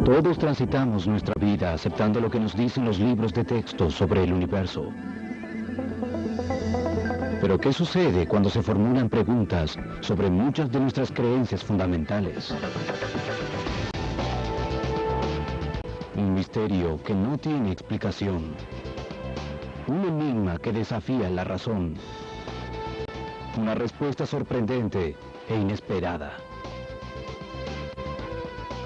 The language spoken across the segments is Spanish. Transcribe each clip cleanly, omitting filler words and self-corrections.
Todos transitamos nuestra vida aceptando lo que nos dicen los libros de texto sobre el universo. Pero ¿qué sucede cuando se formulan preguntas sobre muchas de nuestras creencias fundamentales? Un misterio que no tiene explicación. Un enigma que desafía la razón. Una respuesta sorprendente e inesperada.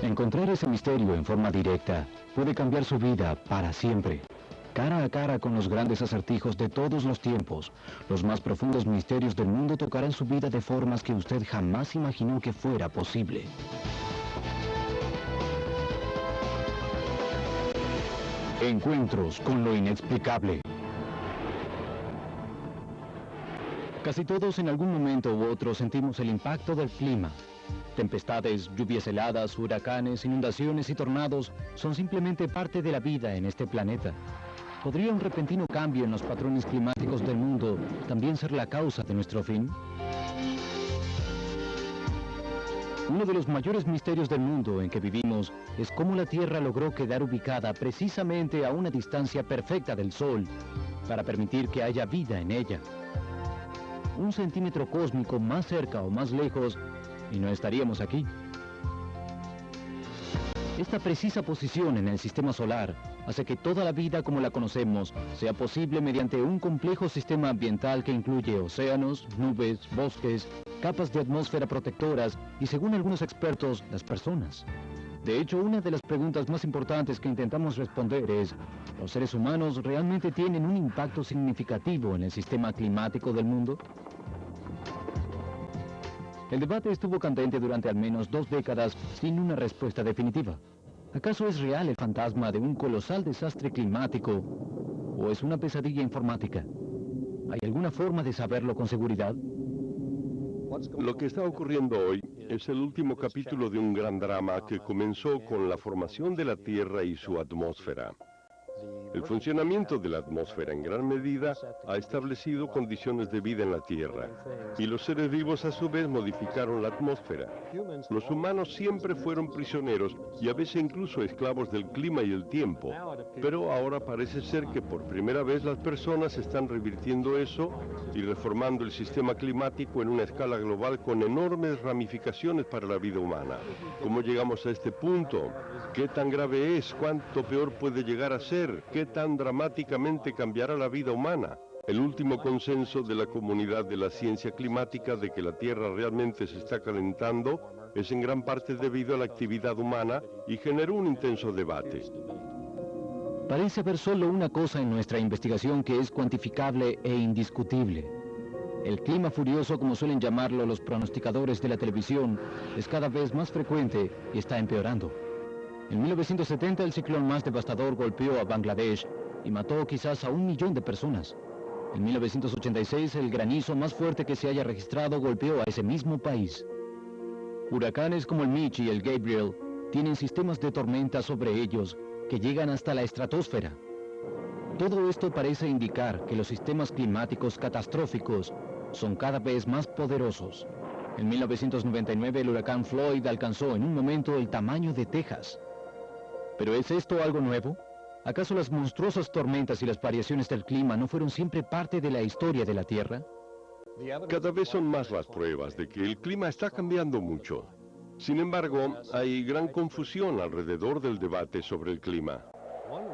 Encontrar ese misterio en forma directa puede cambiar su vida para siempre. Cara a cara con los grandes acertijos de todos los tiempos, los más profundos misterios del mundo tocarán su vida de formas que usted jamás imaginó que fuera posible. Encuentros con lo inexplicable. Casi todos en algún momento u otro sentimos el impacto del clima. Tempestades, lluvias heladas, huracanes, inundaciones y tornados son simplemente parte de la vida en este planeta. ¿Podría un repentino cambio en los patrones climáticos del mundo también ser la causa de nuestro fin? Uno de los mayores misterios del mundo en que vivimos es cómo la Tierra logró quedar ubicada precisamente a una distancia perfecta del Sol para permitir que haya vida en ella. Un centímetro cósmico más cerca o más lejos y no estaríamos aquí. Esta precisa posición en el sistema solar hace que toda la vida como la conocemos sea posible mediante un complejo sistema ambiental que incluye océanos, nubes, bosques, capas de atmósfera protectoras y, según algunos expertos, las personas. De hecho, una de las preguntas más importantes que intentamos responder es: ¿los seres humanos realmente tienen un impacto significativo en el sistema climático del mundo? El debate estuvo candente durante al menos 2 décadas sin una respuesta definitiva. ¿Acaso es real el fantasma de un colosal desastre climático o es una pesadilla informática? ¿Hay alguna forma de saberlo con seguridad? Lo que está ocurriendo hoy es el último capítulo de un gran drama que comenzó con la formación de la Tierra y su atmósfera. El funcionamiento de la atmósfera en gran medida ha establecido condiciones de vida en la Tierra, y los seres vivos a su vez modificaron la atmósfera. Los humanos siempre fueron prisioneros y a veces incluso esclavos del clima y el tiempo, pero ahora parece ser que por primera vez las personas están revirtiendo eso y reformando el sistema climático en una escala global con enormes ramificaciones para la vida humana. ¿Cómo llegamos a este punto? ¿Qué tan grave es? ¿Cuánto peor puede llegar a ser? ¿Qué tan dramáticamente cambiará la vida humana? El último consenso de la comunidad de la ciencia climática de que la Tierra realmente se está calentando es en gran parte debido a la actividad humana y generó un intenso debate. Parece haber solo una cosa en nuestra investigación que es cuantificable e indiscutible. El clima furioso, como suelen llamarlo los pronosticadores de la televisión, es cada vez más frecuente y está empeorando. En 1970 el ciclón más devastador golpeó a Bangladesh y mató quizás a 1 millón de personas. En 1986 el granizo más fuerte que se haya registrado golpeó a ese mismo país. Huracanes como el Mitch y el Gabriel tienen sistemas de tormenta sobre ellos que llegan hasta la estratosfera. Todo esto parece indicar que los sistemas climáticos catastróficos son cada vez más poderosos. En 1999 el huracán Floyd alcanzó en un momento el tamaño de Texas. ¿Pero es esto algo nuevo? ¿Acaso las monstruosas tormentas y las variaciones del clima no fueron siempre parte de la historia de la Tierra? Cada vez son más las pruebas de que el clima está cambiando mucho. Sin embargo, hay gran confusión alrededor del debate sobre el clima.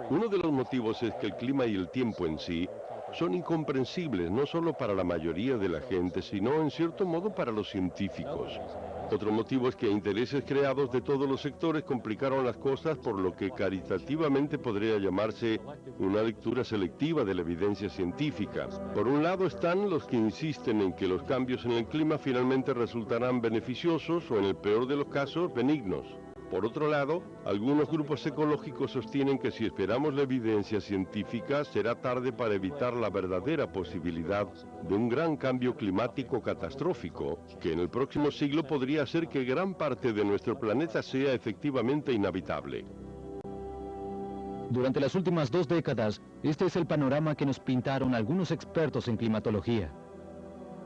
Uno de los motivos es que el clima y el tiempo en sí son incomprensibles no solo para la mayoría de la gente, sino en cierto modo para los científicos. Otro motivo es que intereses creados de todos los sectores complicaron las cosas, por lo que caritativamente podría llamarse una lectura selectiva de la evidencia científica. Por un lado están los que insisten en que los cambios en el clima finalmente resultarán beneficiosos o, en el peor de los casos, benignos. Por otro lado, algunos grupos ecológicos sostienen que si esperamos la evidencia científica, será tarde para evitar la verdadera posibilidad de un gran cambio climático catastrófico, que en el próximo siglo podría hacer que gran parte de nuestro planeta sea efectivamente inhabitable. Durante las últimas 2 décadas, este es el panorama que nos pintaron algunos expertos en climatología.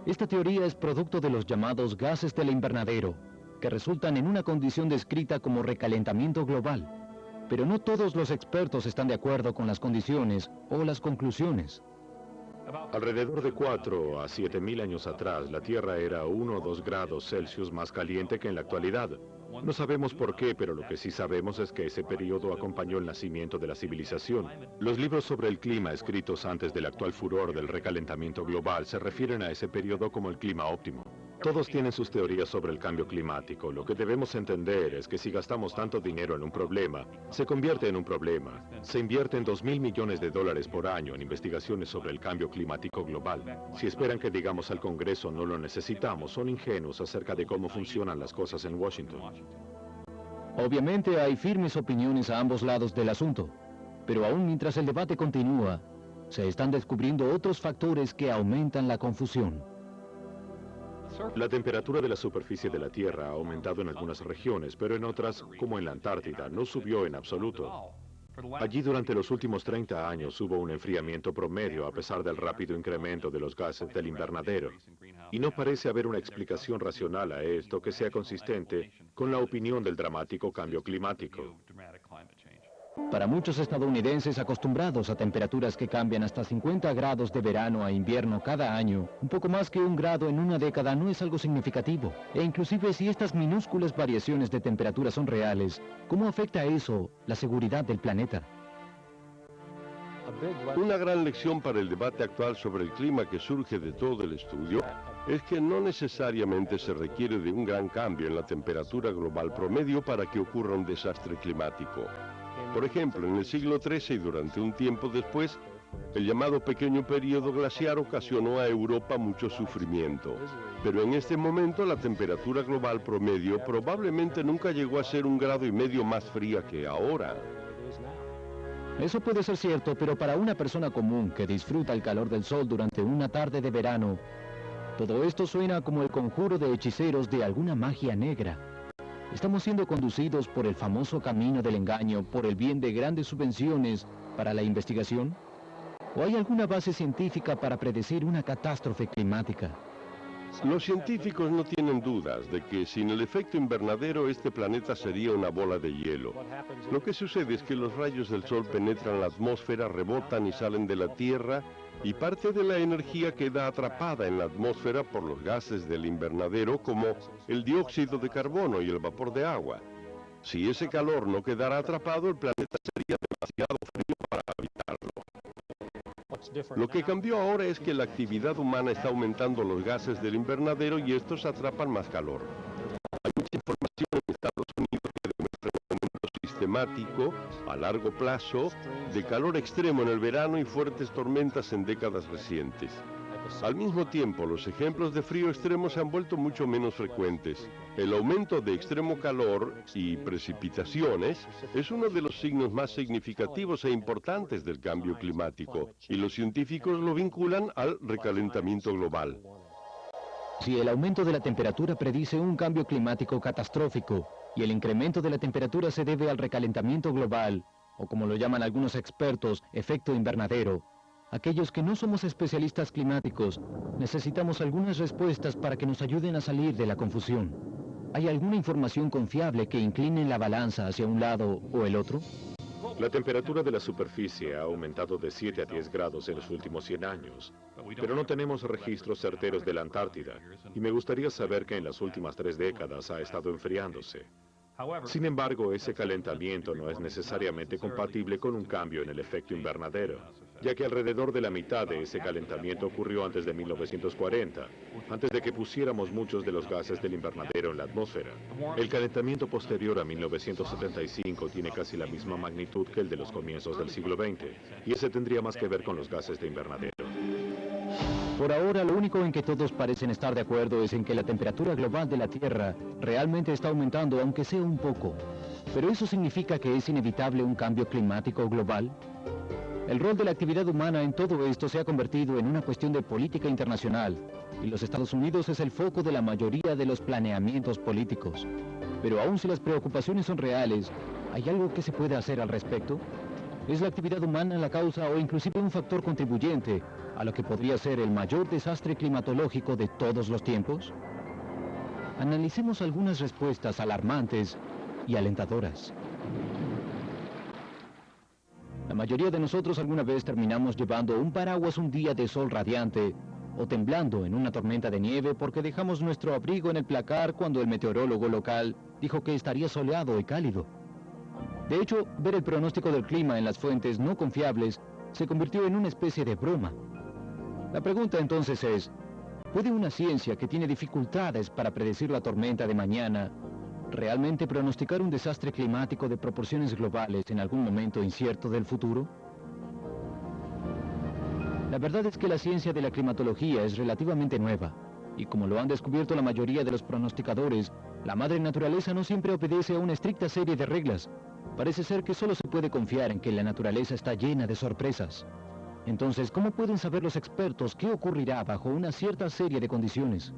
Esta teoría es producto de los llamados gases del invernadero, que resultan en una condición descrita como recalentamiento global. Pero no todos los expertos están de acuerdo con las condiciones o las conclusiones. Alrededor de 4 a 7.000 años atrás, la Tierra era 1 o 2 grados Celsius más caliente que en la actualidad. No sabemos por qué, pero lo que sí sabemos es que ese periodo acompañó el nacimiento de la civilización. Los libros sobre el clima escritos antes del actual furor del recalentamiento global se refieren a ese periodo como el clima óptimo. Todos tienen sus teorías sobre el cambio climático. Lo que debemos entender es que si gastamos tanto dinero en un problema, se convierte en un problema. Se invierten $2.000 millones por año en investigaciones sobre el cambio climático global. Si esperan que digamos al Congreso no lo necesitamos, son ingenuos acerca de cómo funcionan las cosas en Washington. Obviamente hay firmes opiniones a ambos lados del asunto, pero aún mientras el debate continúa, se están descubriendo otros factores que aumentan la confusión. La temperatura de la superficie de la Tierra ha aumentado en algunas regiones, pero en otras, como en la Antártida, no subió en absoluto. Allí durante los últimos 30 años hubo un enfriamiento promedio a pesar del rápido incremento de los gases del invernadero. Y no parece haber una explicación racional a esto que sea consistente con la opinión del dramático cambio climático. Para muchos estadounidenses acostumbrados a temperaturas que cambian hasta 50 grados de verano a invierno cada año, un poco más que 1 grado en una década no es algo significativo. E inclusive si estas minúsculas variaciones de temperatura son reales, ¿cómo afecta eso la seguridad del planeta? Una gran lección para el debate actual sobre el clima que surge de todo el estudio es que no necesariamente se requiere de un gran cambio en la temperatura global promedio para que ocurra un desastre climático. Por ejemplo, en el siglo XIII y durante un tiempo después, el llamado pequeño período glaciar ocasionó a Europa mucho sufrimiento. Pero en este momento la temperatura global promedio probablemente nunca llegó a ser 1,5 grados más fría que ahora. Eso puede ser cierto, pero para una persona común que disfruta el calor del sol durante una tarde de verano, todo esto suena como el conjuro de hechiceros de alguna magia negra. ¿Estamos siendo conducidos por el famoso camino del engaño por el bien de grandes subvenciones para la investigación? ¿O hay alguna base científica para predecir una catástrofe climática? Los científicos no tienen dudas de que sin el efecto invernadero este planeta sería una bola de hielo. Lo que sucede es que los rayos del sol penetran la atmósfera, rebotan y salen de la Tierra, y parte de la energía queda atrapada en la atmósfera por los gases del invernadero como el dióxido de carbono y el vapor de agua. Si ese calor no quedara atrapado, el planeta sería demasiado frío para habitarlo. Lo que cambió ahora es que la actividad humana está aumentando los gases del invernadero y estos atrapan más calor. Hay mucha información en Estados Unidos que demuestra un aumento sistemático, a largo plazo, de calor extremo en el verano y fuertes tormentas en décadas recientes. Al mismo tiempo, los ejemplos de frío extremo se han vuelto mucho menos frecuentes. El aumento de extremo calor y precipitaciones es uno de los signos más significativos e importantes del cambio climático, y los científicos lo vinculan al recalentamiento global. Si el aumento de la temperatura predice un cambio climático catastrófico y el incremento de la temperatura se debe al recalentamiento global, o como lo llaman algunos expertos, efecto invernadero, aquellos que no somos especialistas climáticos necesitamos algunas respuestas para que nos ayuden a salir de la confusión. ¿Hay alguna información confiable que incline la balanza hacia un lado o el otro? La temperatura de la superficie ha aumentado de 7 a 10 grados en los últimos 100 años, pero no tenemos registros certeros de la Antártida, y me gustaría saber que en las últimas 3 décadas ha estado enfriándose. Sin embargo, ese calentamiento no es necesariamente compatible con un cambio en el efecto invernadero, ya que alrededor de la mitad de ese calentamiento ocurrió antes de 1940, antes de que pusiéramos muchos de los gases del invernadero en la atmósfera. El calentamiento posterior a 1975 tiene casi la misma magnitud que el de los comienzos del siglo XX, y ese tendría más que ver con los gases de invernadero. Por ahora, lo único en que todos parecen estar de acuerdo es en que la temperatura global de la Tierra realmente está aumentando, aunque sea un poco. ¿Pero eso significa que es inevitable un cambio climático global? El rol de la actividad humana en todo esto se ha convertido en una cuestión de política internacional, y los Estados Unidos es el foco de la mayoría de los planeamientos políticos. Pero aun si las preocupaciones son reales, ¿hay algo que se puede hacer al respecto? ¿Es la actividad humana la causa o inclusive un factor contribuyente a lo que podría ser el mayor desastre climatológico de todos los tiempos? Analicemos algunas respuestas alarmantes y alentadoras. mayoría de nosotros alguna vez terminamos llevando un paraguas un día de sol radiante o temblando en una tormenta de nieve porque dejamos nuestro abrigo en el placar cuando el meteorólogo local dijo que estaría soleado y cálido. De hecho, ver el pronóstico del clima en las fuentes no confiables se convirtió en una especie de broma. La pregunta entonces es, ¿puede una ciencia que tiene dificultades para predecir la tormenta de mañana realmente pronosticar un desastre climático de proporciones globales en algún momento incierto del futuro? La verdad es que la ciencia de la climatología es relativamente nueva, y como lo han descubierto la mayoría de los pronosticadores, la madre naturaleza no siempre obedece a una estricta serie de reglas. Parece ser que solo se puede confiar en que la naturaleza está llena de sorpresas. Entonces, ¿cómo pueden saber los expertos qué ocurrirá bajo una cierta serie de condiciones?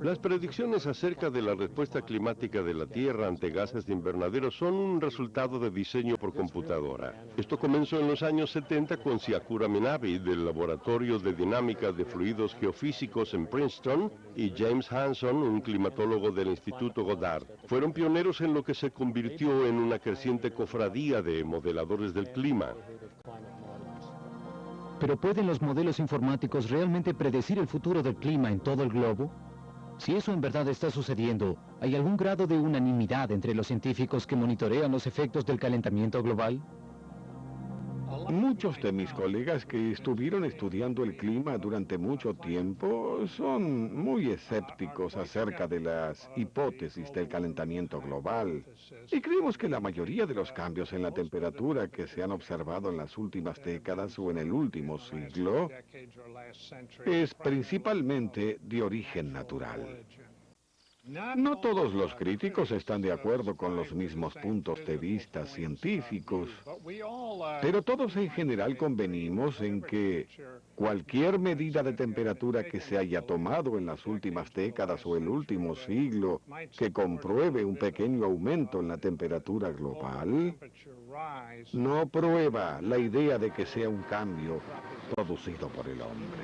Las predicciones acerca de la respuesta climática de la Tierra ante gases de invernadero son un resultado de diseño por computadora. Esto comenzó en los años 70 con Siakura Minabe del Laboratorio de Dinámica de Fluidos Geofísicos en Princeton y James Hanson, un climatólogo del Instituto Goddard. Fueron pioneros en lo que se convirtió en una creciente cofradía de modeladores del clima. ¿Pero pueden los modelos informáticos realmente predecir el futuro del clima en todo el globo? Si eso en verdad está sucediendo, ¿hay algún grado de unanimidad entre los científicos que monitorean los efectos del calentamiento global? Muchos de mis colegas que estuvieron estudiando el clima durante mucho tiempo son muy escépticos acerca de las hipótesis del calentamiento global. Y creemos que la mayoría de los cambios en la temperatura que se han observado en las últimas décadas o en el último siglo es principalmente de origen natural. No todos los críticos están de acuerdo con los mismos puntos de vista científicos, pero todos en general convenimos en que cualquier medida de temperatura que se haya tomado en las últimas décadas o el último siglo que compruebe un pequeño aumento en la temperatura global, no prueba la idea de que sea un cambio producido por el hombre.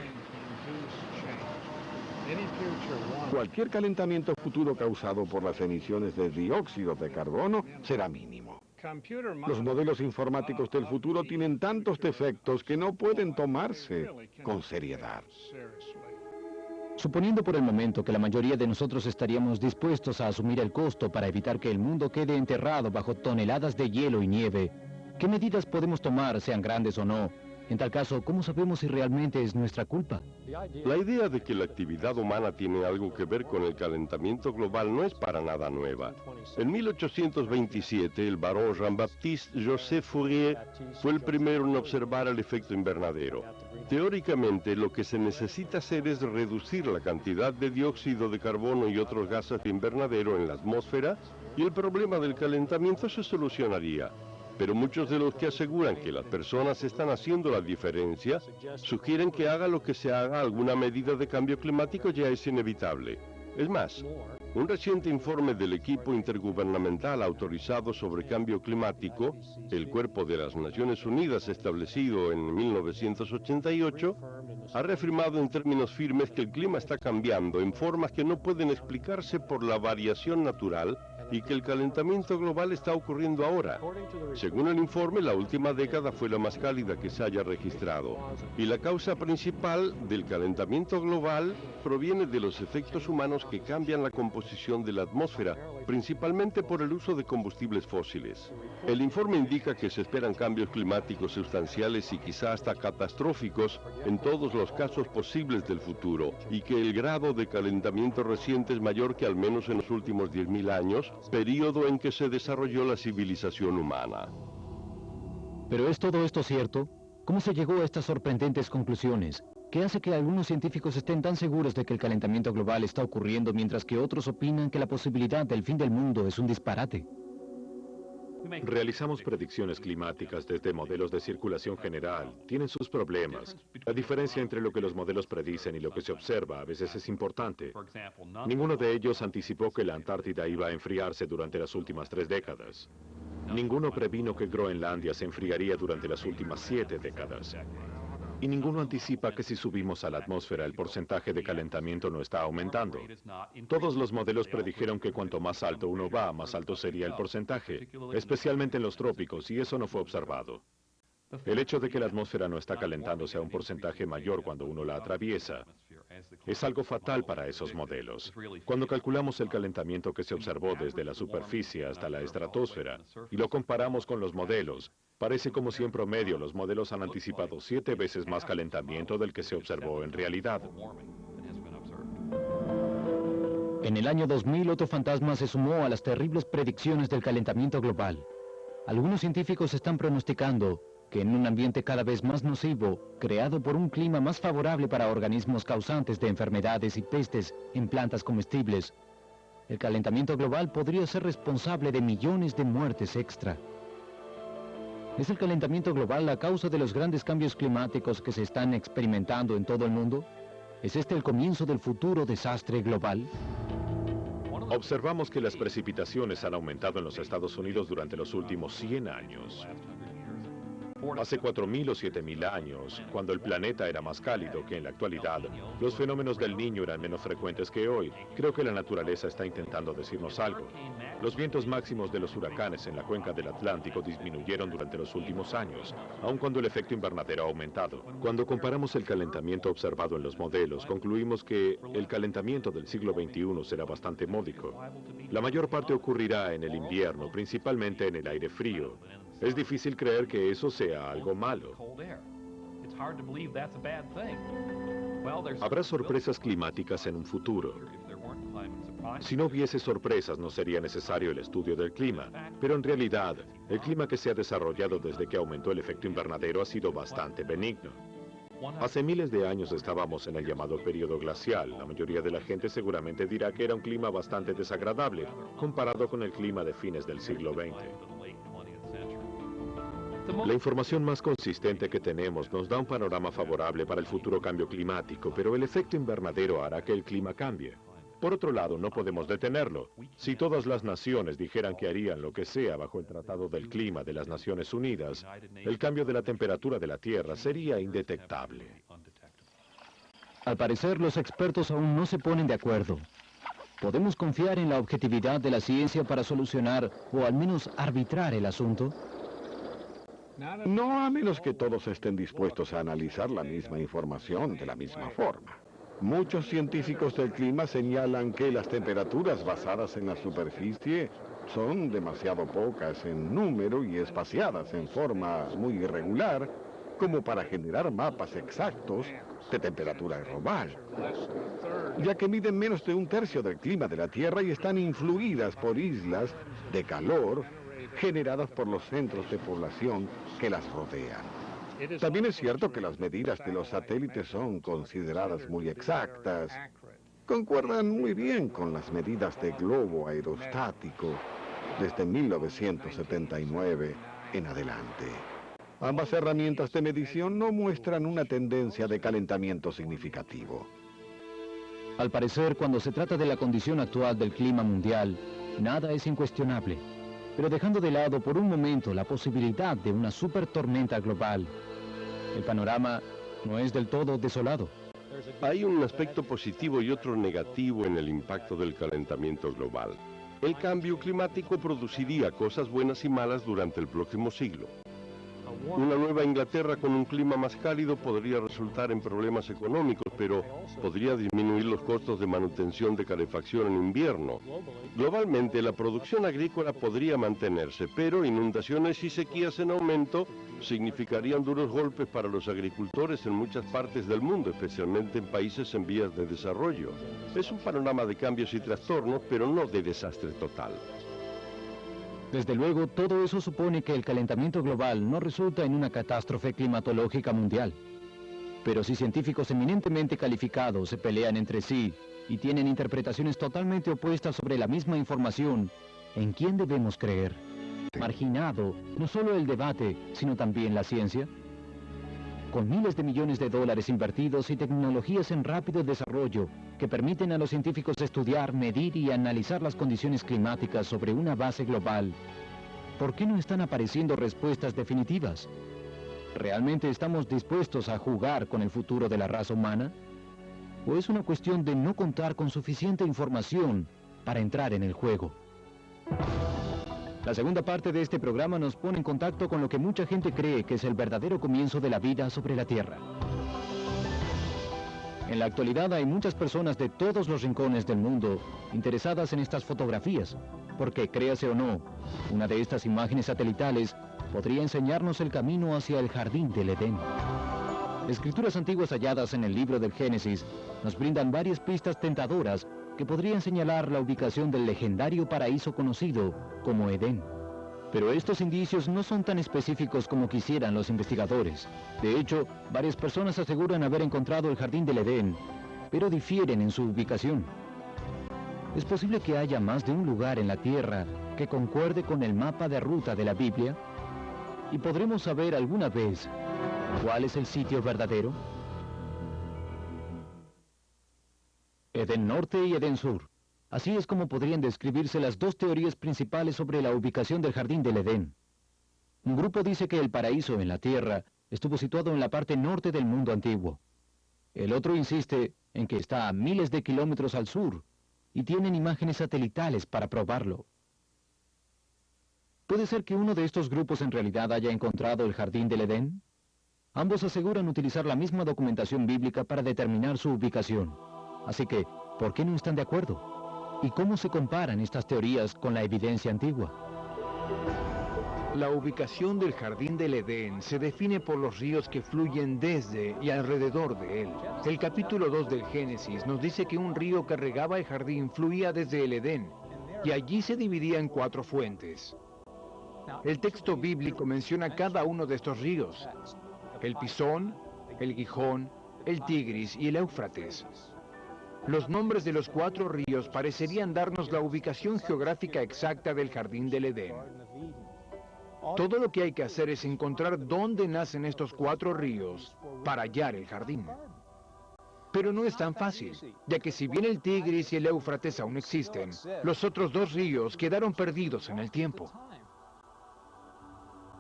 Cualquier calentamiento futuro causado por las emisiones de dióxido de carbono será mínimo. Los modelos informáticos del futuro tienen tantos defectos que no pueden tomarse con seriedad. Suponiendo por el momento que la mayoría de nosotros estaríamos dispuestos a asumir el costo para evitar que el mundo quede enterrado bajo toneladas de hielo y nieve, ¿qué medidas podemos tomar, sean grandes o no? En tal caso, ¿cómo sabemos si realmente es nuestra culpa? La idea de que la actividad humana tiene algo que ver con el calentamiento global no es para nada nueva. En 1827, el barón Jean-Baptiste Joseph Fourier fue el primero en observar el efecto invernadero. Teóricamente, lo que se necesita hacer es reducir la cantidad de dióxido de carbono y otros gases de invernadero en la atmósfera y el problema del calentamiento se solucionaría. Pero muchos de los que aseguran que las personas están haciendo la diferencia, sugieren que haga lo que se haga, alguna medida de cambio climático ya es inevitable. Es más, un reciente informe del equipo intergubernamental autorizado sobre cambio climático, el Cuerpo de las Naciones Unidas establecido en 1988, ha reafirmado en términos firmes que el clima está cambiando en formas que no pueden explicarse por la variación natural y que el calentamiento global está ocurriendo ahora. Según el informe, la última década fue la más cálida que se haya registrado, y la causa principal del calentamiento global proviene de los efectos humanos que cambian la composición de la atmósfera, principalmente por el uso de combustibles fósiles. El informe indica que se esperan cambios climáticos sustanciales y quizá hasta catastróficos en todos los casos posibles del futuro, y que el grado de calentamiento reciente es mayor que al menos en los últimos 10.000 años, período en que se desarrolló la civilización humana. ¿Pero es todo esto cierto? ¿Cómo se llegó a estas sorprendentes conclusiones? ¿Qué hace que algunos científicos estén tan seguros de que el calentamiento global está ocurriendo mientras que otros opinan que la posibilidad del fin del mundo es un disparate? Realizamos predicciones climáticas desde modelos de circulación general. Tienen sus problemas. La diferencia entre lo que los modelos predicen y lo que se observa a veces es importante. Ninguno de ellos anticipó que la Antártida iba a enfriarse durante las últimas 3 décadas. Ninguno previno que Groenlandia se enfriaría durante las últimas 7 décadas. Y ninguno anticipa que si subimos a la atmósfera el porcentaje de calentamiento no está aumentando. Todos los modelos predijeron que cuanto más alto uno va, más alto sería el porcentaje, especialmente en los trópicos, y eso no fue observado. El hecho de que la atmósfera no está calentándose a un porcentaje mayor cuando uno la atraviesa es algo fatal para esos modelos. Cuando calculamos el calentamiento que se observó desde la superficie hasta la estratosfera y lo comparamos con los modelos, parece como si en promedio los modelos han anticipado 7 veces más calentamiento del que se observó en realidad. En el año 2000, otro fantasma se sumó a las terribles predicciones del calentamiento global. Algunos científicos están pronosticando que en un ambiente cada vez más nocivo, creado por un clima más favorable para organismos causantes de enfermedades y pestes en plantas comestibles, el calentamiento global podría ser responsable de millones de muertes extra. ¿Es el calentamiento global la causa de los grandes cambios climáticos que se están experimentando en todo el mundo? ¿Es este el comienzo del futuro desastre global? Observamos que las precipitaciones han aumentado en los Estados Unidos durante los últimos 100 años. Hace 4.000 o 7.000 años, cuando el planeta era más cálido que en la actualidad, los fenómenos del Niño eran menos frecuentes que hoy. Creo que la naturaleza está intentando decirnos algo. Los vientos máximos de los huracanes en la cuenca del Atlántico disminuyeron durante los últimos años, aun cuando el efecto invernadero ha aumentado. Cuando comparamos el calentamiento observado en los modelos, concluimos que el calentamiento del siglo XXI será bastante módico. La mayor parte ocurrirá en el invierno, principalmente en el aire frío. Es difícil creer que eso sea algo malo. Habrá sorpresas climáticas en un futuro. Si no hubiese sorpresas, no sería necesario el estudio del clima. Pero en realidad, el clima que se ha desarrollado desde que aumentó el efecto invernadero ha sido bastante benigno. Hace miles de años estábamos en el llamado periodo glacial. La mayoría de la gente seguramente dirá que era un clima bastante desagradable, comparado con el clima de fines del siglo XX. La información más consistente que tenemos nos da un panorama favorable para el futuro cambio climático, pero el efecto invernadero hará que el clima cambie. Por otro lado, no podemos detenerlo. Si todas las naciones dijeran que harían lo que sea bajo el Tratado del Clima de las Naciones Unidas, el cambio de la temperatura de la Tierra sería indetectable. Al parecer, los expertos aún no se ponen de acuerdo. ¿Podemos confiar en la objetividad de la ciencia para solucionar o al menos arbitrar el asunto? No, a menos que todos estén dispuestos a analizar la misma información de la misma forma. Muchos científicos del clima señalan que las temperaturas basadas en la superficie son demasiado pocas en número y espaciadas en forma muy irregular como para generar mapas exactos de temperatura global, ya que miden menos de 1/3 del clima de la Tierra y están influidas por islas de calor generadas por los centros de población que las rodean. También es cierto que las medidas de los satélites son consideradas muy exactas. Concuerdan muy bien con las medidas de globo aerostático desde 1979 en adelante. Ambas herramientas de medición no muestran una tendencia de calentamiento significativo. Al parecer, cuando se trata de la condición actual del clima mundial, nada es incuestionable. Pero dejando de lado por un momento la posibilidad de una supertormenta global, el panorama no es del todo desolado. Hay un aspecto positivo y otro negativo en el impacto del calentamiento global. El cambio climático produciría cosas buenas y malas durante el próximo siglo. Una Nueva Inglaterra con un clima más cálido podría resultar en problemas económicos, pero podría disminuir los costos de manutención de calefacción en invierno. Globalmente, la producción agrícola podría mantenerse, pero inundaciones y sequías en aumento significarían duros golpes para los agricultores en muchas partes del mundo, especialmente en países en vías de desarrollo. Es un panorama de cambios y trastornos, pero no de desastre total. Desde luego, todo eso supone que el calentamiento global no resulta en una catástrofe climatológica mundial. Pero si científicos eminentemente calificados se pelean entre sí y tienen interpretaciones totalmente opuestas sobre la misma información, ¿en quién debemos creer? ¿Marginado no solo el debate, sino también la ciencia? Con miles de millones de dólares invertidos y tecnologías en rápido desarrollo que permiten a los científicos estudiar, medir y analizar las condiciones climáticas sobre una base global, ¿por qué no están apareciendo respuestas definitivas? ¿Realmente estamos dispuestos a jugar con el futuro de la raza humana? ¿O es una cuestión de no contar con suficiente información para entrar en el juego? La segunda parte de este programa nos pone en contacto con lo que mucha gente cree que es el verdadero comienzo de la vida sobre la Tierra. En la actualidad hay muchas personas de todos los rincones del mundo interesadas en estas fotografías, porque créase o no, una de estas imágenes satelitales podría enseñarnos el camino hacia el jardín del Edén. Escrituras antiguas halladas en el libro del Génesis nos brindan varias pistas tentadoras que podrían señalar la ubicación del legendario paraíso conocido como Edén. Pero estos indicios no son tan específicos como quisieran los investigadores. De hecho, varias personas aseguran haber encontrado el jardín del Edén, pero difieren en su ubicación. ¿Es posible que haya más de un lugar en la Tierra que concuerde con el mapa de ruta de la Biblia? ¿Y podremos saber alguna vez cuál es el sitio verdadero? Edén Norte y Edén Sur. Así es como podrían describirse las dos teorías principales sobre la ubicación del jardín del Edén. Un grupo dice que el paraíso en la Tierra estuvo situado en la parte norte del mundo antiguo. El otro insiste en que está a miles de kilómetros al sur y tienen imágenes satelitales para probarlo. ¿Puede ser que uno de estos grupos en realidad haya encontrado el jardín del Edén? Ambos aseguran utilizar la misma documentación bíblica para determinar su ubicación. Así que, ¿por qué no están de acuerdo? ¿Y cómo se comparan estas teorías con la evidencia antigua? La ubicación del jardín del Edén se define por los ríos que fluyen desde y alrededor de él. El capítulo 2 del Génesis nos dice que un río que regaba el jardín fluía desde el Edén, y allí se dividía en 4 fuentes. El texto bíblico menciona cada uno de estos ríos: el Pisón, el Gijón, el Tigris y el Éufrates. Los nombres de los 4 ríos parecerían darnos la ubicación geográfica exacta del jardín del Edén. Todo lo que hay que hacer es encontrar dónde nacen estos 4 ríos para hallar el jardín. Pero no es tan fácil, ya que si bien el Tigris y el Éufrates aún existen, los otros 2 ríos quedaron perdidos en el tiempo.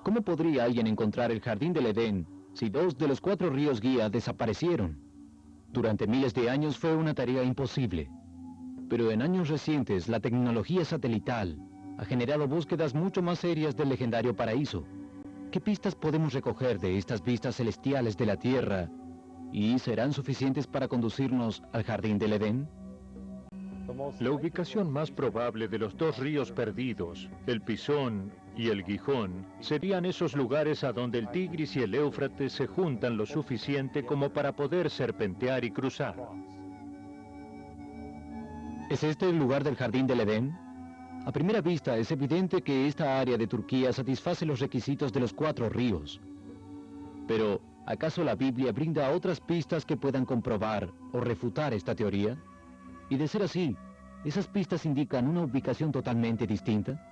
¿Cómo podría alguien encontrar el jardín del Edén si 2 de los 4 ríos guía desaparecieron? Durante miles de años fue una tarea imposible. Pero en años recientes, la tecnología satelital ha generado búsquedas mucho más serias del legendario paraíso. ¿Qué pistas podemos recoger de estas vistas celestiales de la Tierra? ¿Y serán suficientes para conducirnos al jardín del Edén? La ubicación más probable de los 2 ríos perdidos, el Pisón y el Gijón, serían esos lugares a donde el Tigris y el Éufrates se juntan lo suficiente como para poder serpentear y cruzar. ¿Es este el lugar del jardín del Edén? A primera vista es evidente que esta área de Turquía satisface los requisitos de los 4 ríos. Pero, ¿acaso la Biblia brinda otras pistas que puedan comprobar o refutar esta teoría? Y de ser así, ¿esas pistas indican una ubicación totalmente distinta?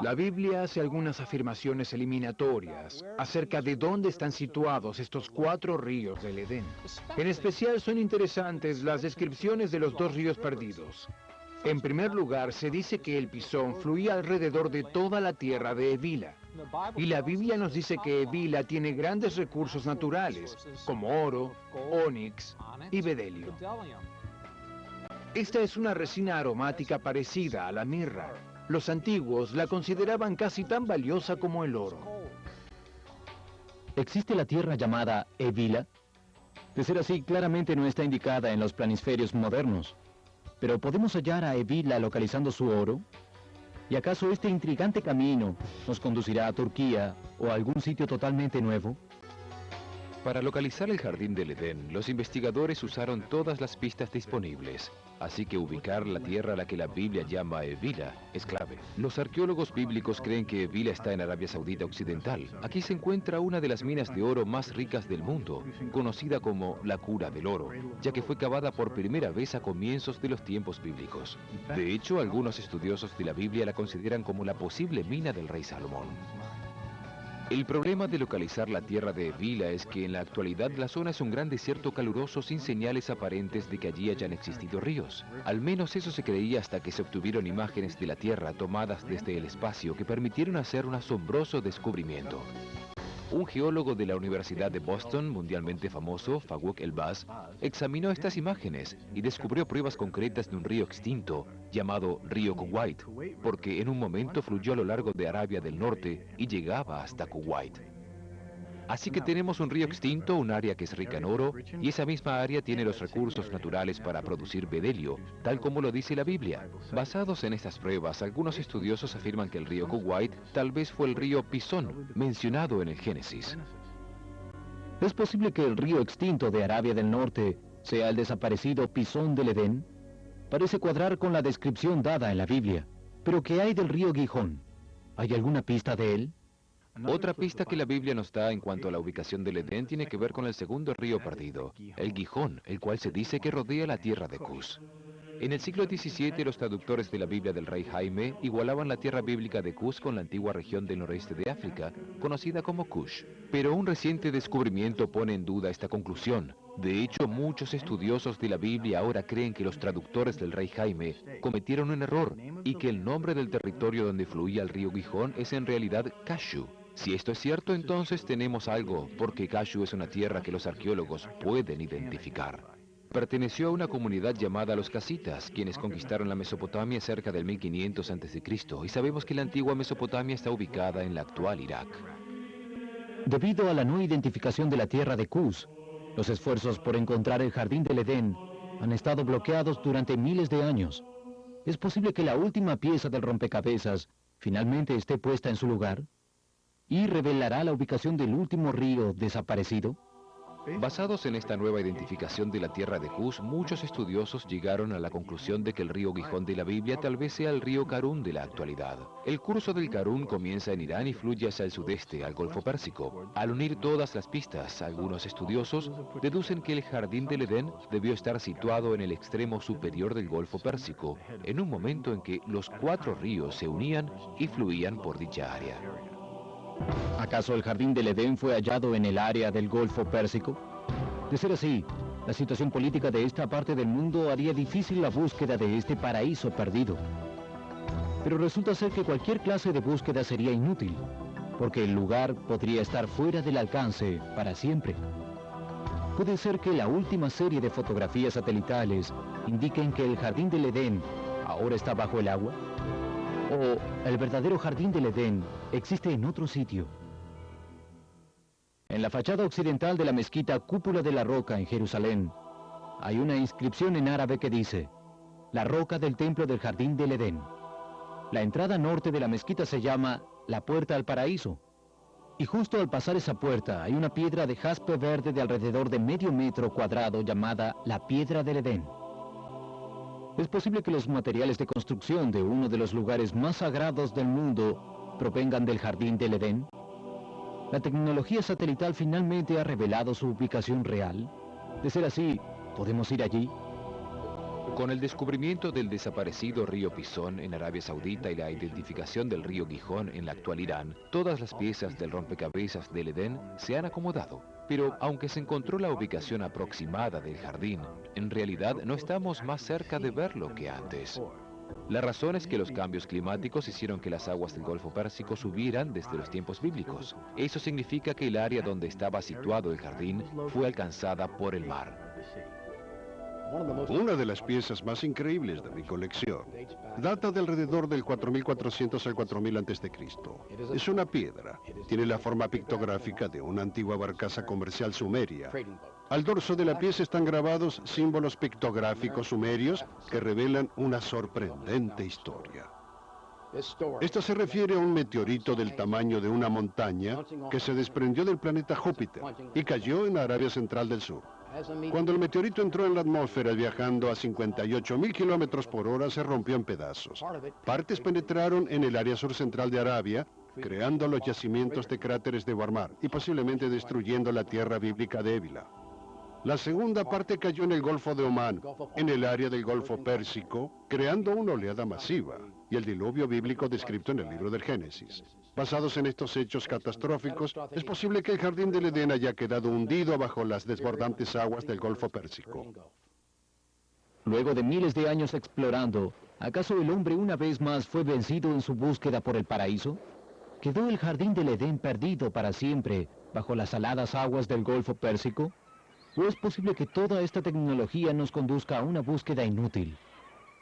La Biblia hace algunas afirmaciones eliminatorias acerca de dónde están situados estos 4 ríos del Edén. En especial son interesantes las descripciones de los 2 ríos perdidos. En primer lugar, se dice que el Pisón fluía alrededor de toda la tierra de Evila. Y la Biblia nos dice que Evila tiene grandes recursos naturales, como oro, ónix y bedelio. Esta es una resina aromática parecida a la mirra. Los antiguos la consideraban casi tan valiosa como el oro. ¿Existe la tierra llamada Evila? De ser así, claramente no está indicada en los planisferios modernos. ¿Pero podemos hallar a Evila localizando su oro? ¿Y acaso este intrigante camino nos conducirá a Turquía o a algún sitio totalmente nuevo? Para localizar el jardín del Edén, los investigadores usaron todas las pistas disponibles, así que ubicar la tierra a la que la Biblia llama Evila es clave. Los arqueólogos bíblicos creen que Evila está en Arabia Saudita Occidental. Aquí se encuentra una de las minas de oro más ricas del mundo, conocida como la Cura del Oro, ya que fue cavada por primera vez a comienzos de los tiempos bíblicos. De hecho, algunos estudiosos de la Biblia la consideran como la posible mina del rey Salomón. El problema de localizar la tierra de Evila es que en la actualidad la zona es un gran desierto caluroso sin señales aparentes de que allí hayan existido ríos. Al menos eso se creía hasta que se obtuvieron imágenes de la tierra tomadas desde el espacio que permitieron hacer un asombroso descubrimiento. Un geólogo de la Universidad de Boston, mundialmente famoso, Farouk El-Baz, examinó estas imágenes y descubrió pruebas concretas de un río extinto, llamado río Kuwait, porque en un momento fluyó a lo largo de Arabia del Norte y llegaba hasta Kuwait. Así que tenemos un río extinto, un área que es rica en oro, y esa misma área tiene los recursos naturales para producir bedelio, tal como lo dice la Biblia. Basados en estas pruebas, algunos estudiosos afirman que el río Kuwait tal vez fue el río Pisón, mencionado en el Génesis. ¿Es posible que el río extinto de Arabia del Norte sea el desaparecido Pisón del Edén? Parece cuadrar con la descripción dada en la Biblia. ¿Pero qué hay del río Gijón? ¿Hay alguna pista de él? Otra pista que la Biblia nos da en cuanto a la ubicación del Edén tiene que ver con el segundo río perdido, el Gijón, el cual se dice que rodea la tierra de Cus. En el siglo XVII, los traductores de la Biblia del rey Jaime igualaban la tierra bíblica de Cus con la antigua región del noreste de África, conocida como Kush. Pero un reciente descubrimiento pone en duda esta conclusión. De hecho, muchos estudiosos de la Biblia ahora creen que los traductores del rey Jaime cometieron un error y que el nombre del territorio donde fluía el río Gijón es en realidad Kashu. Si esto es cierto, entonces tenemos algo, porque Kashu es una tierra que los arqueólogos pueden identificar. Perteneció a una comunidad llamada los casitas, quienes conquistaron la Mesopotamia cerca del 1500 a.C., y sabemos que la antigua Mesopotamia está ubicada en la actual Irak. Debido a la no identificación de la tierra de Cus, los esfuerzos por encontrar el jardín del Edén han estado bloqueados durante miles de años. ¿Es posible que la última pieza del rompecabezas finalmente esté puesta en su lugar? ¿Y revelará la ubicación del último río desaparecido? Basados en esta nueva identificación de la tierra de Cus, muchos estudiosos llegaron a la conclusión de que el río Gijón de la Biblia tal vez sea el río Karun de la actualidad. El curso del Karun comienza en Irán y fluye hacia el sudeste, al Golfo Pérsico. Al unir todas las pistas, algunos estudiosos deducen que el jardín del Edén debió estar situado en el extremo superior del Golfo Pérsico, en un momento en que los 4 ríos se unían y fluían por dicha área. ¿Acaso el jardín del Edén fue hallado en el área del Golfo Pérsico? De ser así, la situación política de esta parte del mundo haría difícil la búsqueda de este paraíso perdido. Pero resulta ser que cualquier clase de búsqueda sería inútil, porque el lugar podría estar fuera del alcance para siempre. Puede ser que la última serie de fotografías satelitales indiquen que el jardín del Edén ahora está bajo el agua. ¿O el verdadero jardín del Edén existe en otro sitio? En la fachada occidental de la mezquita Cúpula de la Roca en Jerusalén, hay una inscripción en árabe que dice: la roca del templo del jardín del Edén. La entrada norte de la mezquita se llama la Puerta al Paraíso. Y justo al pasar esa puerta hay una piedra de jaspe verde de alrededor de medio metro cuadrado llamada la Piedra del Edén. ¿Es posible que los materiales de construcción de uno de los lugares más sagrados del mundo provengan del jardín del Edén? ¿La tecnología satelital finalmente ha revelado su ubicación real? De ser así, ¿podemos ir allí? Con el descubrimiento del desaparecido río Pisón en Arabia Saudita y la identificación del río Gijón en la actual Irán, todas las piezas del rompecabezas del Edén se han acomodado. Pero aunque se encontró la ubicación aproximada del jardín, en realidad no estamos más cerca de verlo que antes. La razón es que los cambios climáticos hicieron que las aguas del Golfo Pérsico subieran desde los tiempos bíblicos. Eso significa que el área donde estaba situado el jardín fue alcanzada por el mar. Una de las piezas más increíbles de mi colección data de alrededor del 4400 al 4000 a.C. Es una piedra. Tiene la forma pictográfica de una antigua barcaza comercial sumeria. Al dorso de la pieza están grabados símbolos pictográficos sumerios que revelan una sorprendente historia. Esta se refiere a un meteorito del tamaño de una montaña que se desprendió del planeta Júpiter y cayó en Arabia Central del Sur. Cuando el meteorito entró en la atmósfera viajando a 58.000 kilómetros por hora, se rompió en pedazos. Partes penetraron en el área sur central de Arabia, creando los yacimientos de cráteres de Warmar y posiblemente destruyendo la tierra bíblica de Évila. La segunda parte cayó en el Golfo de Omán, en el área del Golfo Pérsico, creando una oleada masiva, y el diluvio bíblico descrito en el libro del Génesis. Basados en estos hechos catastróficos, es posible que el jardín del Edén haya quedado hundido bajo las desbordantes aguas del Golfo Pérsico. Luego de miles de años explorando, ¿acaso el hombre una vez más fue vencido en su búsqueda por el paraíso? ¿Quedó el jardín del Edén perdido para siempre bajo las saladas aguas del Golfo Pérsico? ¿O es posible que toda esta tecnología nos conduzca a una búsqueda inútil?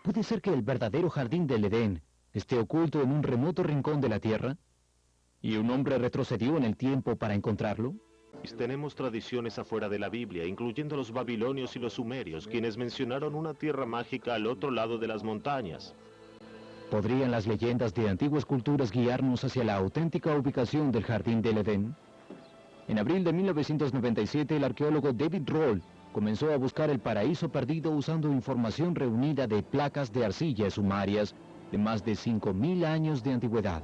¿Puede ser que el verdadero jardín del Edén esté oculto en un remoto rincón de la Tierra? ¿Y un hombre retrocedió en el tiempo para encontrarlo? Tenemos tradiciones afuera de la Biblia, incluyendo los babilonios y los sumerios, quienes mencionaron una tierra mágica al otro lado de las montañas. ¿Podrían las leyendas de antiguas culturas guiarnos hacia la auténtica ubicación del jardín del Edén? En abril de 1997, el arqueólogo David Rohl comenzó a buscar el paraíso perdido usando información reunida de placas de arcilla sumarias de más de 5.000 años de antigüedad.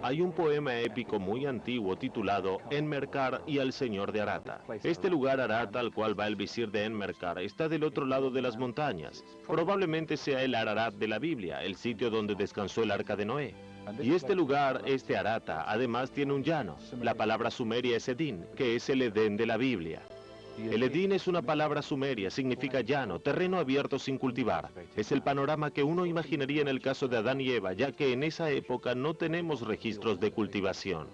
Hay un poema épico muy antiguo titulado Enmerkar y al Señor de Arata. Este lugar Arata al cual va el visir de Enmerkar está del otro lado de las montañas. Probablemente sea el Ararat de la Biblia, el sitio donde descansó el arca de Noé. Y este lugar, este Arata, además tiene un llano. La palabra sumeria es Edín, que es el Edén de la Biblia. El Edín es una palabra sumeria, significa llano, terreno abierto sin cultivar. Es el panorama que uno imaginaría en el caso de Adán y Eva, ya que en esa época no tenemos registros de cultivación.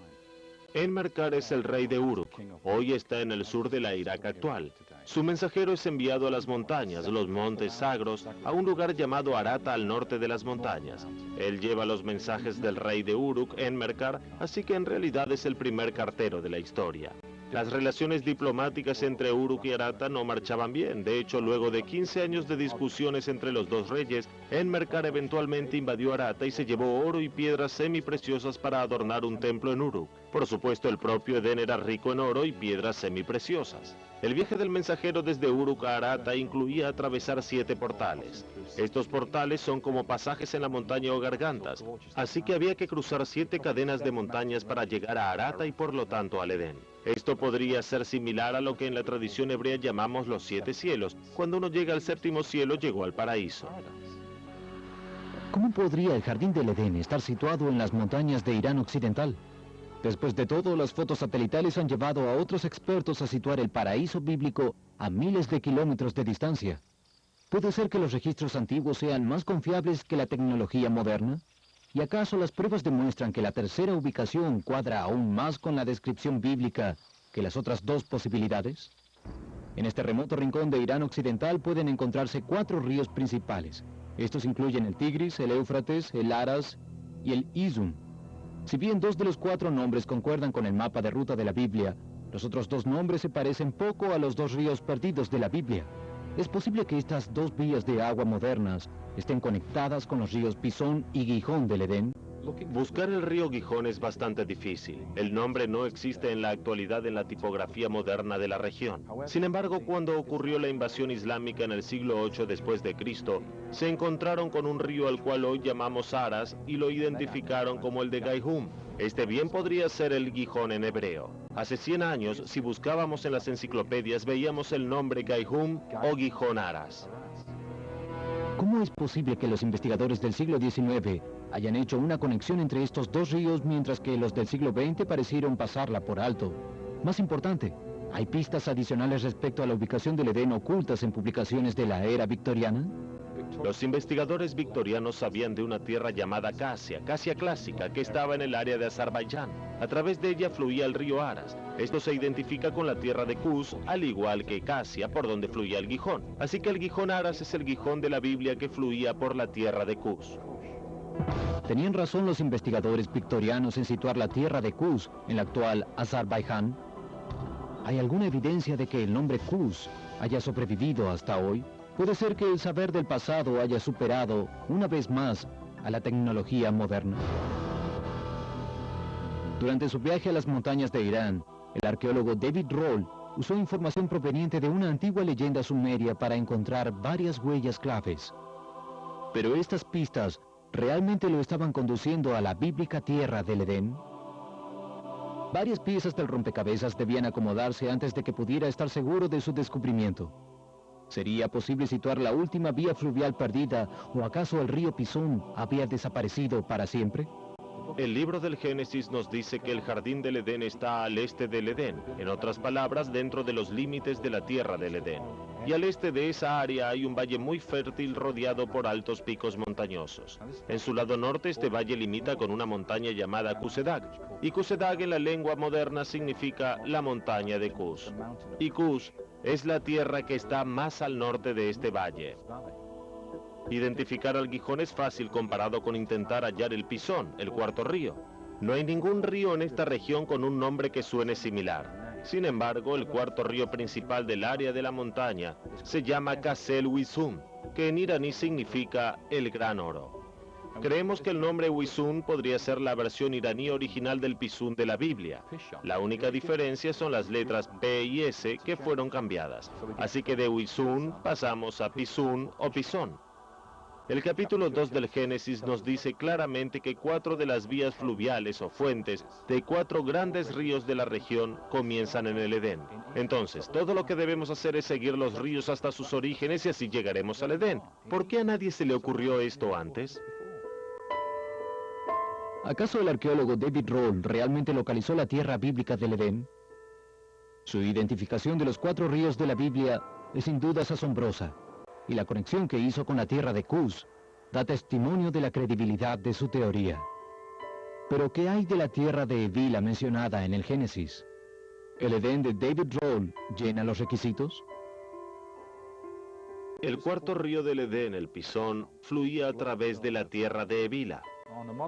Enmerkar es el rey de Uruk. Hoy está en el sur de la Irak actual. Su mensajero es enviado a las montañas, los montes sagros, a un lugar llamado Arata al norte de las montañas. Él lleva los mensajes del rey de Uruk, Enmerkar, así que en realidad es el primer cartero de la historia. Las relaciones diplomáticas entre Uruk y Arata no marchaban bien. De hecho, luego de 15 años de discusiones entre los dos reyes, Enmerkar eventualmente invadió Arata y se llevó oro y piedras semipreciosas para adornar un templo en Uruk. Por supuesto, el propio Edén era rico en oro y piedras semipreciosas. El viaje del mensajero desde Uruk a Arata incluía atravesar 7 portales. Estos portales son como pasajes en la montaña o gargantas, así que había que cruzar 7 cadenas de montañas para llegar a Arata y por lo tanto al Edén. Esto podría ser similar a lo que en la tradición hebrea llamamos los 7 cielos. Cuando uno llega al 7º cielo, llegó al paraíso. ¿Cómo podría el jardín del Edén estar situado en las montañas de Irán occidental? Después de todo, las fotos satelitales han llevado a otros expertos a situar el paraíso bíblico a miles de kilómetros de distancia. ¿Puede ser que los registros antiguos sean más confiables que la tecnología moderna? ¿Y acaso las pruebas demuestran que la tercera ubicación cuadra aún más con la descripción bíblica que las otras 2 posibilidades? En este remoto rincón de Irán occidental pueden encontrarse 4 ríos principales. Estos incluyen el Tigris, el Éufrates, el Aras y el Izum. Si bien 2 de los 4 nombres concuerdan con el mapa de ruta de la Biblia, los otros 2 nombres se parecen poco a los 2 ríos perdidos de la Biblia. Es posible que estas 2 vías de agua modernas estén conectadas con los ríos Pisón y Gijón del Edén. Buscar el río Gijón es bastante difícil. El nombre no existe en la actualidad en la tipografía moderna de la región. Sin embargo, cuando ocurrió la invasión islámica en el siglo VIII después de Cristo, se encontraron con un río al cual hoy llamamos Aras y lo identificaron como el de Gaihum. Este bien podría ser el Gijón en hebreo. Hace 100 años, si buscábamos en las enciclopedias, veíamos el nombre Gaihum o Gijón Aras. ¿Cómo es posible que los investigadores del siglo XIX hayan hecho una conexión entre estos 2 ríos mientras que los del siglo XX parecieron pasarla por alto? Más importante, ¿hay pistas adicionales respecto a la ubicación del Edén ocultas en publicaciones de la era victoriana? Los investigadores victorianos sabían de una tierra llamada Casia clásica, que estaba en el área de Azerbaiyán. A través de ella fluía el río Aras. Esto se identifica con la tierra de Kuz, al igual que Casia, por donde fluía el Gijón. Así que el Gijón Aras es el Gijón de la Biblia que fluía por la tierra de Kuz. ¿Tenían razón los investigadores victorianos en situar la tierra de Kuz en la actual Azerbaiyán? ¿Hay alguna evidencia de que el nombre Kuz haya sobrevivido hasta hoy? Puede ser que el saber del pasado haya superado, una vez más, a la tecnología moderna. Durante su viaje a las montañas de Irán, el arqueólogo David Rohl usó información proveniente de una antigua leyenda sumeria para encontrar varias huellas claves. Pero estas pistas ¿realmente lo estaban conduciendo a la bíblica tierra del Edén? Varias piezas del rompecabezas debían acomodarse antes de que pudiera estar seguro de su descubrimiento. ¿Sería posible situar la última vía fluvial perdida o acaso el río Pisón había desaparecido para siempre? El libro del Génesis nos dice que el jardín del Edén está al este del Edén, en otras palabras, dentro de los límites de la tierra del Edén. Y al este de esa área hay un valle muy fértil rodeado por altos picos montañosos. En su lado norte este valle limita con una montaña llamada Kusedag, y Kusedag en la lengua moderna significa la montaña de Cus. Y Cus es la tierra que está más al norte de este valle. Identificar al Gijón es fácil comparado con intentar hallar el Pisón, el cuarto río. No hay ningún río en esta región con un nombre que suene similar. Sin embargo, el cuarto río principal del área de la montaña se llama Kasel Huizun, que en iraní significa el gran oro. Creemos que el nombre Huizun podría ser la versión iraní original del Pisún de la Biblia. La única diferencia son las letras P y S que fueron cambiadas. Así que de Huizun pasamos a Pisún o Pisón. El capítulo 2 del Génesis nos dice claramente que 4 de las vías fluviales o fuentes de 4 grandes ríos de la región comienzan en el Edén. Entonces, todo lo que debemos hacer es seguir los ríos hasta sus orígenes y así llegaremos al Edén. ¿Por qué a nadie se le ocurrió esto antes? ¿Acaso el arqueólogo David Rohl realmente localizó la tierra bíblica del Edén? Su identificación de los 4 ríos de la Biblia es sin dudas asombrosa, y la conexión que hizo con la tierra de Cus da testimonio de la credibilidad de su teoría. Pero ¿qué hay de la tierra de Evila mencionada en el Génesis? ¿El Edén de David Rohl llena los requisitos? El cuarto río del Edén, el Pisón, fluía a través de la tierra de Evila.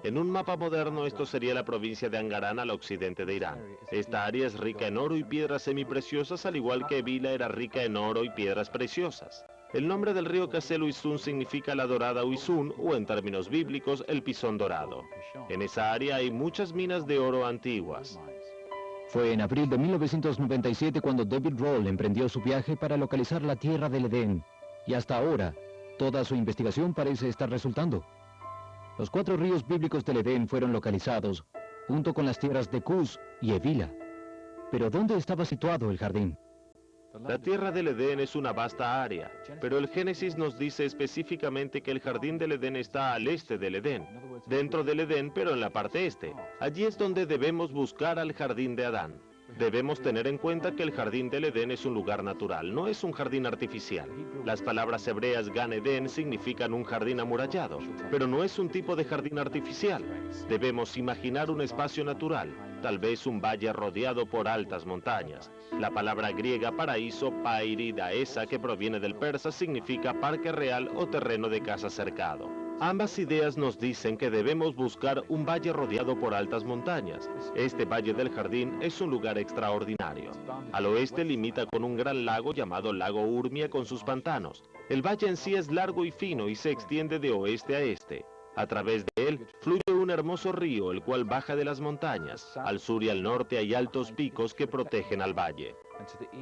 En un mapa moderno esto sería la provincia de Angarán al occidente de Irán. Esta área es rica en oro y piedras semipreciosas, al igual que Evila era rica en oro y piedras preciosas. El nombre del río Kasel Huizun significa la dorada Huizun, o en términos bíblicos, el pisón dorado. En esa área hay muchas minas de oro antiguas. Fue en abril de 1997 cuando David Rohl emprendió su viaje para localizar la tierra del Edén, y hasta ahora, toda su investigación parece estar resultando. Los 4 ríos bíblicos del Edén fueron localizados, junto con las tierras de Cus y Evila. Pero ¿dónde estaba situado el jardín? La tierra del Edén es una vasta área, pero el Génesis nos dice específicamente que el jardín del Edén está al este del Edén, dentro del Edén, pero en la parte este. Allí es donde debemos buscar al jardín de Adán. Debemos tener en cuenta que el jardín del Edén es un lugar natural, no es un jardín artificial. Las palabras hebreas Gan Eden significan un jardín amurallado, pero no es un tipo de jardín artificial. Debemos imaginar un espacio natural, tal vez un valle rodeado por altas montañas. La palabra griega paraíso, pairidaesa, que proviene del persa, significa parque real o terreno de casa cercado. Ambas ideas nos dicen que debemos buscar un valle rodeado por altas montañas. Este valle del jardín es un lugar extraordinario. Al oeste limita con un gran lago llamado Lago Urmia con sus pantanos. El valle en sí es largo y fino y se extiende de oeste a este. A través de él fluye un hermoso río, el cual baja de las montañas. Al sur y al norte hay altos picos que protegen al valle.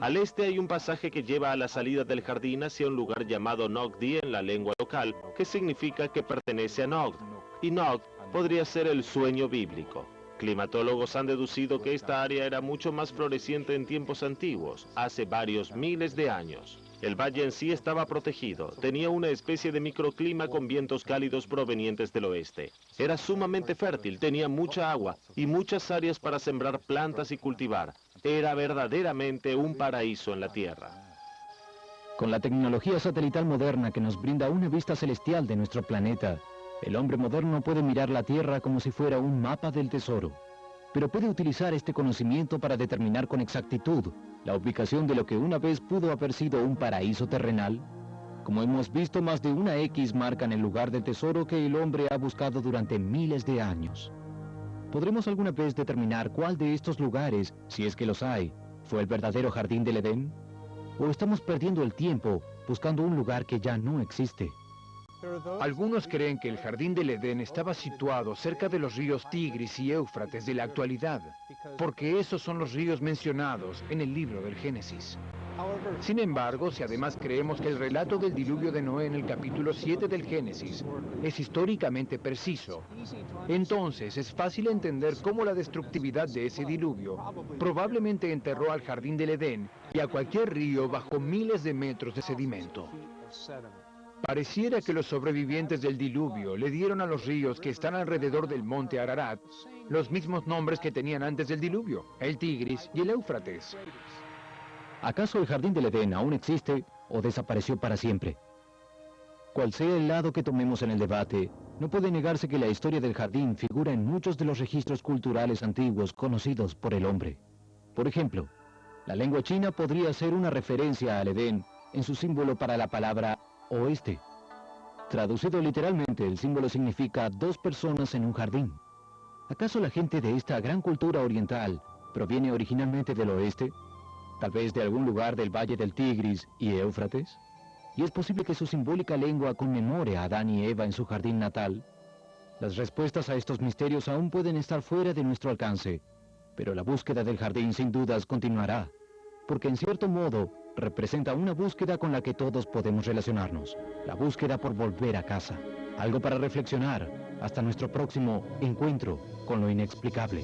Al este hay un pasaje que lleva a la salida del jardín hacia un lugar llamado Nogdi en la lengua local, que significa que pertenece a Nogd. Y Nogd podría ser el sueño bíblico. Climatólogos han deducido que esta área era mucho más floreciente en tiempos antiguos, hace varios miles de años. El valle en sí estaba protegido, tenía una especie de microclima con vientos cálidos provenientes del oeste. Era sumamente fértil, tenía mucha agua y muchas áreas para sembrar plantas y cultivar. Era verdaderamente un paraíso en la tierra. Con la tecnología satelital moderna que nos brinda una vista celestial de nuestro planeta, el hombre moderno puede mirar la Tierra como si fuera un mapa del tesoro. Pero puede utilizar este conocimiento para determinar con exactitud la ubicación de lo que una vez pudo haber sido un paraíso terrenal. Como hemos visto, más de una X marcan el lugar del tesoro que el hombre ha buscado durante miles de años. ¿Podremos alguna vez determinar cuál de estos lugares, si es que los hay, fue el verdadero jardín del Edén? ¿O estamos perdiendo el tiempo buscando un lugar que ya no existe? Algunos creen que el jardín del Edén estaba situado cerca de los ríos Tigris y Éufrates de la actualidad, porque esos son los ríos mencionados en el libro del Génesis. Sin embargo, si además creemos que el relato del diluvio de Noé en el capítulo 7 del Génesis es históricamente preciso, entonces es fácil entender cómo la destructividad de ese diluvio probablemente enterró al jardín del Edén y a cualquier río bajo miles de metros de sedimento. Pareciera que los sobrevivientes del diluvio le dieron a los ríos que están alrededor del monte Ararat los mismos nombres que tenían antes del diluvio, el Tigris y el Éufrates. ¿Acaso el jardín del Edén aún existe o desapareció para siempre? Cual sea el lado que tomemos en el debate, no puede negarse que la historia del jardín figura en muchos de los registros culturales antiguos conocidos por el hombre. Por ejemplo, la lengua china podría ser una referencia al Edén en su símbolo para la palabra oeste. Traducido literalmente, el símbolo significa 2 personas en un jardín. ¿Acaso la gente de esta gran cultura oriental proviene originalmente del oeste? ¿Tal vez de algún lugar del valle del Tigris y Éufrates? ¿Y es posible que su simbólica lengua conmemore a Adán y Eva en su jardín natal? Las respuestas a estos misterios aún pueden estar fuera de nuestro alcance, pero la búsqueda del jardín sin dudas continuará, porque en cierto modo representa una búsqueda con la que todos podemos relacionarnos, la búsqueda por volver a casa. Algo para reflexionar hasta nuestro próximo encuentro con lo inexplicable.